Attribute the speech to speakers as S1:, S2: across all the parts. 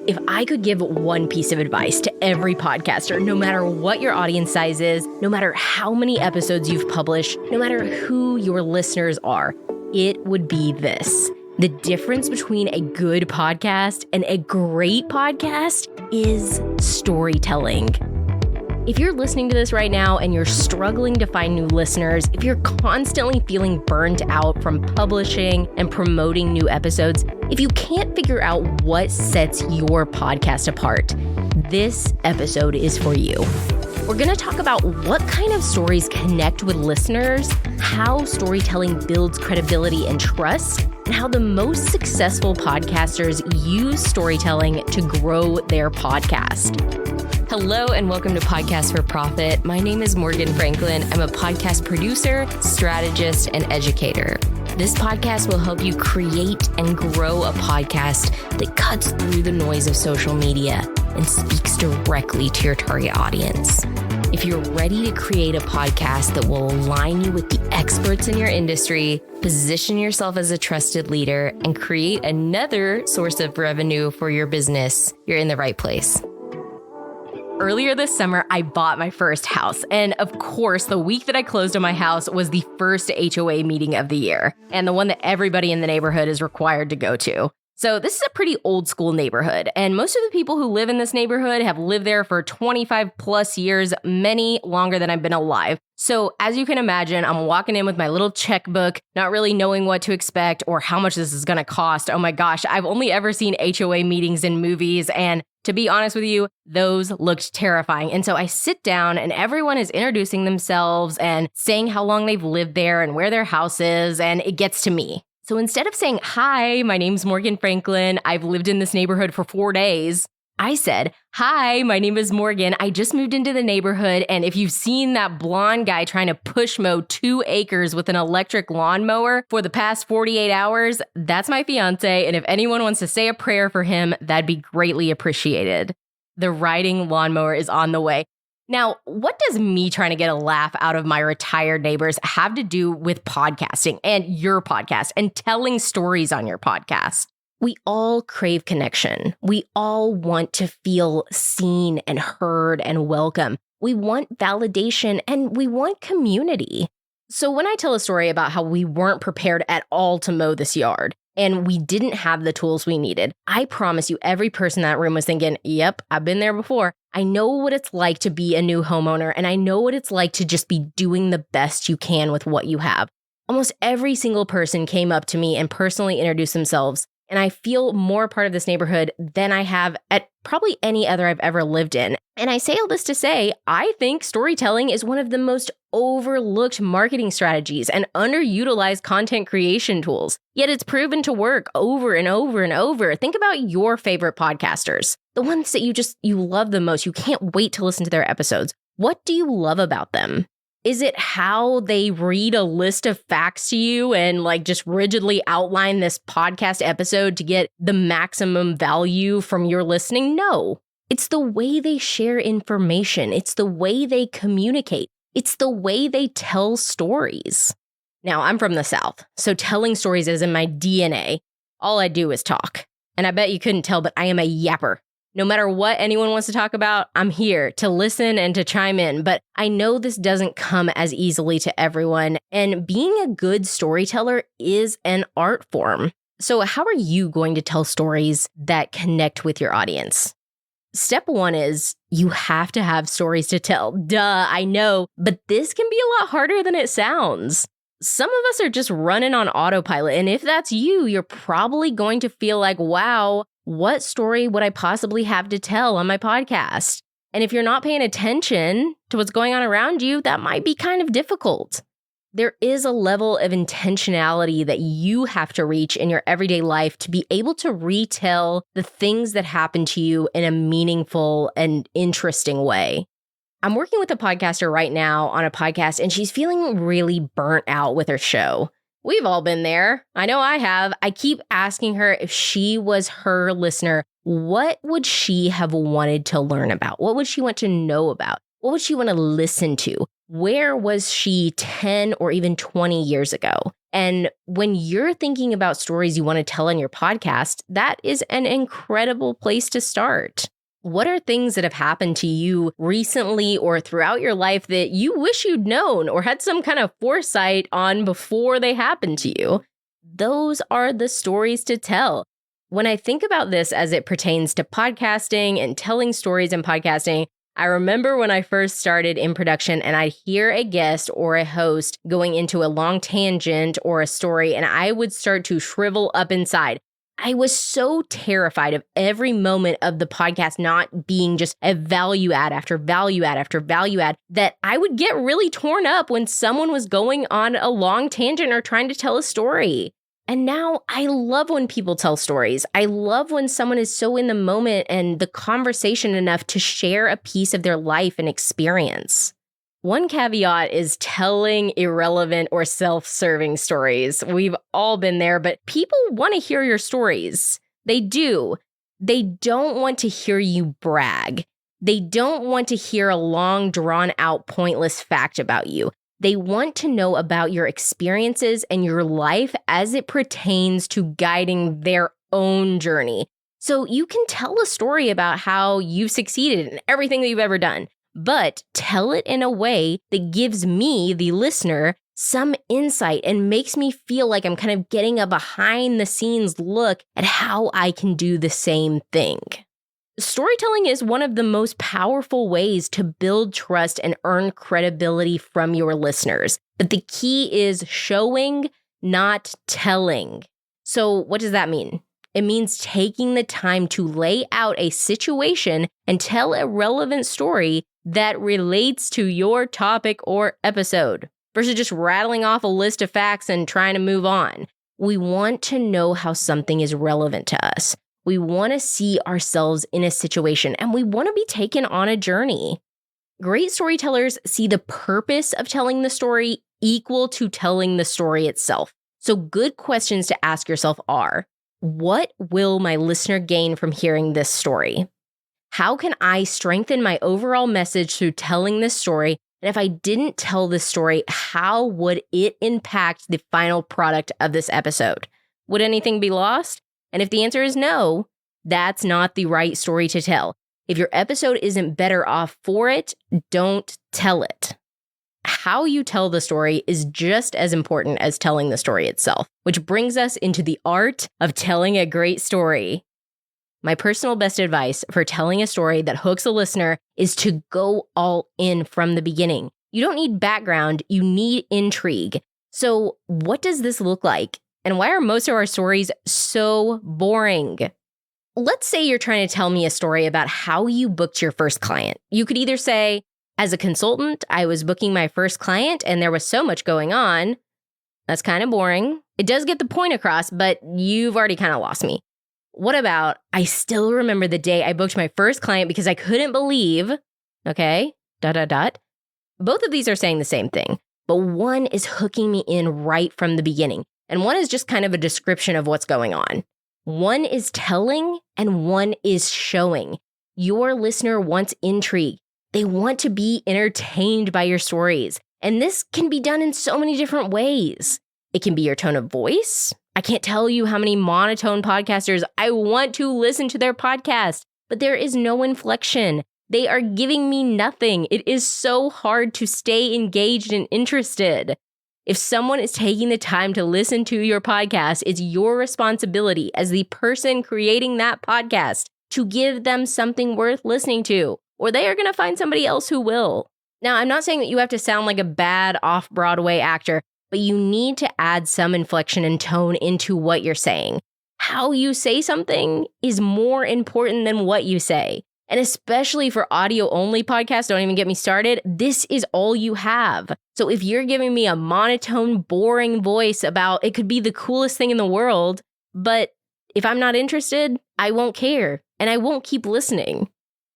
S1: If I could give one piece of advice to every podcaster, no matter what your audience size is, no matter how many episodes you've published, no matter who your listeners are, it would be this. The difference between a good podcast and a great podcast is storytelling. If you're listening to this right now and you're struggling to find new listeners, if you're constantly feeling burnt out from publishing and promoting new episodes, if you can't figure out what sets your podcast apart, this episode is for you. We're going to talk about what kind of stories connect with listeners, how storytelling builds credibility and trust, and how the most successful podcasters use storytelling to grow their podcast. Hello and welcome to Podcast for Profit. My name is Morgan Franklin. I'm a podcast producer, strategist, and educator. This podcast will help you create and grow a podcast that cuts through the noise of social media and speaks directly to your target audience. If you're ready to create a podcast that will align you with the experts in your industry, position yourself as a trusted leader, and create another source of revenue for your business, you're in the right place. Earlier this summer, I bought my first house. And of course, the week that I closed on my house was the first HOA meeting of the year, and the one that everybody in the neighborhood is required to go to. So this is a pretty old school neighborhood, and most of the people who live in this neighborhood have lived there for 25 plus years, many longer than I've been alive. So as you can imagine, I'm walking in with my little checkbook, not really knowing what to expect or how much this is going to cost. Oh my gosh, I've only ever seen HOA meetings in movies, and to be honest with you, those looked terrifying. And so I sit down and everyone is introducing themselves and saying how long they've lived there and where their house is, and it gets to me. So instead of saying, "Hi, my name's Morgan Franklin. I've lived in this neighborhood for 4 days," I said, "Hi, my name is Morgan. I just moved into the neighborhood, and if you've seen that blonde guy trying to push mow 2 acres with an electric lawnmower for the past 48 hours, that's my fiance, and if anyone wants to say a prayer for him, that'd be greatly appreciated. The riding lawnmower is on the way." Now, what does me trying to get a laugh out of my retired neighbors have to do with podcasting and your podcast and telling stories on your podcast? We all crave connection. We all want to feel seen and heard and welcome. We want validation and we want community. So when I tell a story about how we weren't prepared at all to mow this yard and we didn't have the tools we needed, I promise you every person in that room was thinking, "Yep, I've been there before. I know what it's like to be a new homeowner, and I know what it's like to just be doing the best you can with what you have." Almost every single person came up to me and personally introduced themselves, and I feel more part of this neighborhood than I have at probably any other I've ever lived in. And I say all this to say, I think storytelling is one of the most overlooked marketing strategies and underutilized content creation tools. Yet it's proven to work over and over and over. Think about your favorite podcasters, the ones that you love the most. You can't wait to listen to their episodes. What do you love about them? Is it how they read a list of facts to you and just rigidly outline this podcast episode to get the maximum value from your listening? No. It's the way they share information. It's the way they communicate. It's the way they tell stories. Now, I'm from the South, so telling stories is in my DNA. All I do is talk. And I bet you couldn't tell, but I am a yapper. No matter what anyone wants to talk about, I'm here to listen and to chime in, but I know this doesn't come as easily to everyone, and being a good storyteller is an art form. So how are you going to tell stories that connect with your audience? Step 1 is you have to have stories to tell. Duh, I know, but this can be a lot harder than it sounds. Some of us are just running on autopilot, and if that's you, you're probably going to feel like, wow, what story would I possibly have to tell on my podcast? And if you're not paying attention to what's going on around you, that might be kind of difficult. There is a level of intentionality that you have to reach in your everyday life to be able to retell the things that happen to you in a meaningful and interesting way. I'm working with a podcaster right now on a podcast, and she's feeling really burnt out with her show. We've all been there. I know I have. I keep asking her if she was her listener, what would she have wanted to learn about? What would she want to know about? What would she want to listen to? Where was she 10 or even 20 years ago? And when you're thinking about stories you want to tell on your podcast, that is an incredible place to start. What are things that have happened to you recently or throughout your life that you wish you'd known or had some kind of foresight on before they happened to you? Those are the stories to tell. When I think about this as it pertains to podcasting and telling stories in podcasting, I remember when I first started in production and I'd hear a guest or a host going into a long tangent or a story, and I would start to shrivel up inside. I was so terrified of every moment of the podcast not being just a value add after value add after value add that I would get really torn up when someone was going on a long tangent or trying to tell a story. And now I love when people tell stories. I love when someone is so in the moment and the conversation enough to share a piece of their life and experience. One caveat is telling irrelevant or self-serving stories. We've all been there, but people want to hear your stories. They do. They don't want to hear you brag. They don't want to hear a long, drawn-out, pointless fact about you. They want to know about your experiences and your life as it pertains to guiding their own journey. So you can tell a story about how you've succeeded in everything that you've ever done, but tell it in a way that gives me, the listener, some insight and makes me feel like I'm kind of getting a behind-the-scenes look at how I can do the same thing. Storytelling is one of the most powerful ways to build trust and earn credibility from your listeners. But the key is showing, not telling. So what does that mean? It means taking the time to lay out a situation and tell a relevant story that relates to your topic or episode, versus just rattling off a list of facts and trying to move on. We want to know how something is relevant to us. We want to see ourselves in a situation, and we want to be taken on a journey. Great storytellers see the purpose of telling the story equal to telling the story itself. So good questions to ask yourself are, what will my listener gain from hearing this story? How can I strengthen my overall message through telling this story? And if I didn't tell this story, how would it impact the final product of this episode? Would anything be lost? And if the answer is no, that's not the right story to tell. If your episode isn't better off for it, don't tell it. How you tell the story is just as important as telling the story itself, which brings us into the art of telling a great story. My personal best advice for telling a story that hooks a listener is to go all in from the beginning. You don't need background, you need intrigue. So what does this look like? And why are most of our stories so boring? Let's say you're trying to tell me a story about how you booked your first client. You could either say, as a consultant, I was booking my first client and there was so much going on. That's kind of boring. It does get the point across, but you've already kind of lost me. What about, I still remember the day I booked my first client because I couldn't believe, okay, ... Both of these are saying the same thing, but one is hooking me in right from the beginning. And one is just kind of a description of what's going on. One is telling and one is showing. Your listener wants intrigue. They want to be entertained by your stories. And this can be done in so many different ways. It can be your tone of voice. I can't tell you how many monotone podcasters I want to listen to their podcast, but there is no inflection. They are giving me nothing. It is so hard to stay engaged and interested. If someone is taking the time to listen to your podcast, it's your responsibility as the person creating that podcast to give them something worth listening to, or they are going to find somebody else who will. Now, I'm not saying that you have to sound like a bad off-Broadway actor, but you need to add some inflection and tone into what you're saying. How you say something is more important than what you say. And especially for audio-only podcasts, don't even get me started, this is all you have. So if you're giving me a monotone, boring voice about it could be the coolest thing in the world, but if I'm not interested, I won't care and I won't keep listening.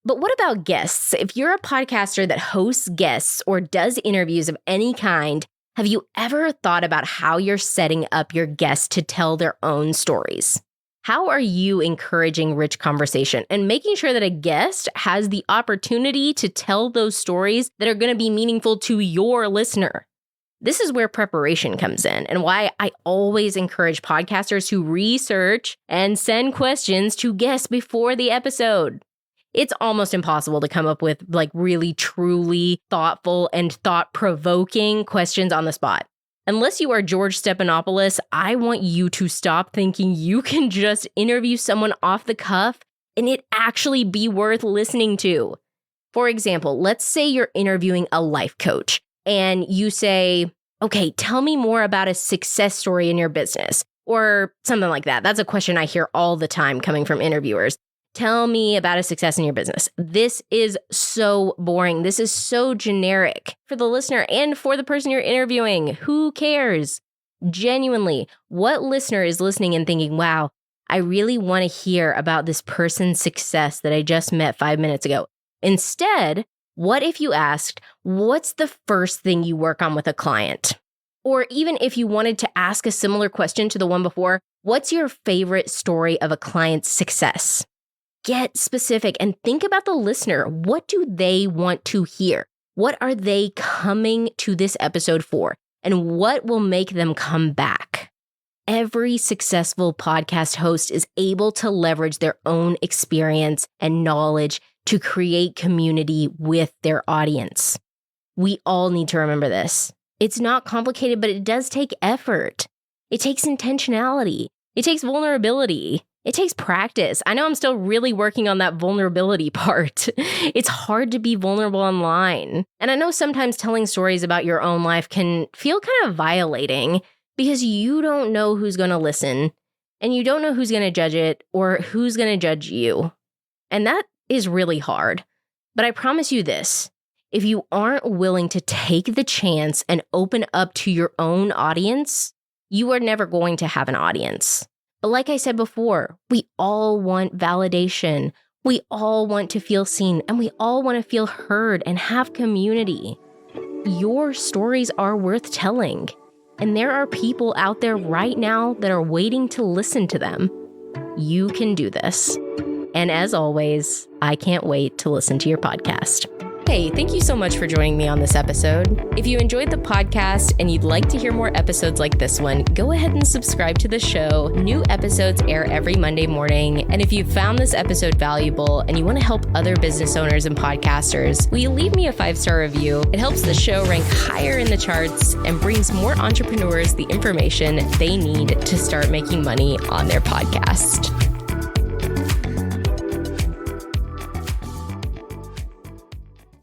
S1: But what about guests? If you're a podcaster that hosts guests or does interviews of any kind, have you ever thought about how you're setting up your guests to tell their own stories? How are you encouraging rich conversation and making sure that a guest has the opportunity to tell those stories that are going to be meaningful to your listener? This is where preparation comes in and why I always encourage podcasters to research and send questions to guests before the episode. It's almost impossible to come up with really truly thoughtful and thought-provoking questions on the spot. Unless you are George Stephanopoulos, I want you to stop thinking you can just interview someone off the cuff and it actually be worth listening to. For example, let's say you're interviewing a life coach and you say, okay, tell me more about a success story in your business or something like that. That's a question I hear all the time coming from interviewers. Tell me about a success in your business. This is so boring. This is so generic for the listener and for the person you're interviewing. Who cares? Genuinely, what listener is listening and thinking, wow, I really want to hear about this person's success that I just met 5 minutes ago? Instead, what if you asked, what's the first thing you work on with a client? Or even if you wanted to ask a similar question to the one before, what's your favorite story of a client's success? Get specific and think about the listener. What do they want to hear? What are they coming to this episode for? And what will make them come back? Every successful podcast host is able to leverage their own experience and knowledge to create community with their audience. We all need to remember this. It's not complicated, but it does take effort. It takes intentionality. It takes vulnerability. It takes practice. I know I'm still really working on that vulnerability part. It's hard to be vulnerable online. And I know sometimes telling stories about your own life can feel kind of violating because you don't know who's going to listen and you don't know who's going to judge it or who's going to judge you. And that is really hard. But I promise you this, if you aren't willing to take the chance and open up to your own audience, you are never going to have an audience. But like I said before, we all want validation. We all want to feel seen and we all want to feel heard and have community. Your stories are worth telling. And there are people out there right now that are waiting to listen to them. You can do this. And as always, I can't wait to listen to your podcast. Hey, thank you so much for joining me on this episode. If you enjoyed the podcast and you'd like to hear more episodes like this one, go ahead and subscribe to the show. New episodes air every Monday morning. And if you found this episode valuable and you want to help other business owners and podcasters, will you leave me a 5-star review? It helps the show rank higher in the charts and brings more entrepreneurs the information they need to start making money on their podcast.